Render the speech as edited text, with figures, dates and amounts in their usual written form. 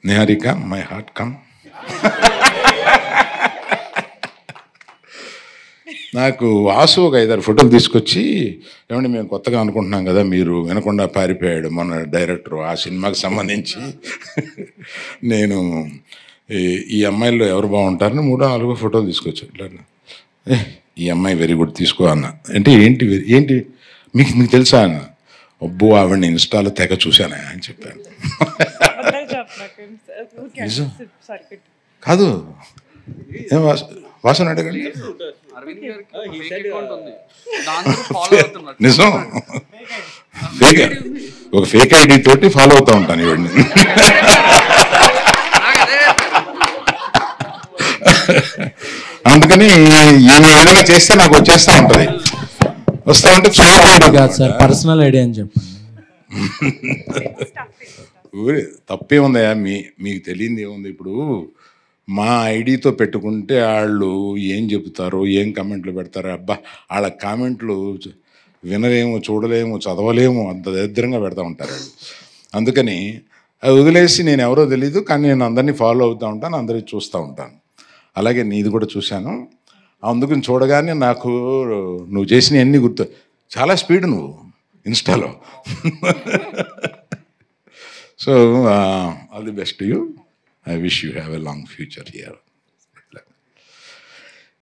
Niharika, my heart come. నాకు వాసు ఒక 5-6 ఫోటోలు తీసుకొచ్చి, ఏమంటే మేము కొత్తగా అనుకుంటున్నాం కదా, మీరు వినకుండా పారిపోయాడు మన డైరెక్టర్ ఆ సినిమాకి సంబంధించి. నేను ఈ అమ్మాయిల్లో ఎవరు బాగుంటారని 3-4 ఫోటోలు తీసుకొచ్చాడు. ఇట్లా ఈ అమ్మాయి వెరీ గుడ్ తీసుకో అన్న. అంటే ఏంటి ఏంటి మీకు తెలుసా అన్న. అబ్బో ఆవిడని ఇన్స్టాలో తెగ చూశానా అని చెప్పాను. కాదు ఏం వాసన అడగండి. నిజం, ఒక ఫేక్ ఐడి తోటి ఫాలో అవుతా ఉంటాను ఇవన్నీ. అందుకని ఏదైనా చేస్తే నాకు వచ్చేస్తా ఉంటది. వస్తా ఉంటే పర్సనల్ ఐడియా అని చెప్పండి. తప్పే ఉందయా, మీకు తెలియంది ఏముంది. ఇప్పుడు మా ఐడితో పెట్టుకుంటే వాళ్ళు ఏం చెబుతారో, ఏం కామెంట్లు పెడతారో, అబ్బా వాళ్ళ కామెంట్లు వినలేము, చూడలేము, చదవలేము, అంత దరిద్రంగా పెడతా ఉంటారు వాళ్ళు. అందుకని అది వదిలేసి నేను ఎవరో తెలీదు, కానీ నేను అందరినీ ఫాలో అవుతూ ఉంటాను, అందరినీ చూస్తూ ఉంటాను. అలాగే నీది కూడా చూశాను. అందుకని చూడగానే నాకు నువ్వు చేసినవన్నీ గుర్తు. చాలా స్పీడ్ నువ్వు ఇన్స్టాలో. So all the best you. I wish you have a long future here.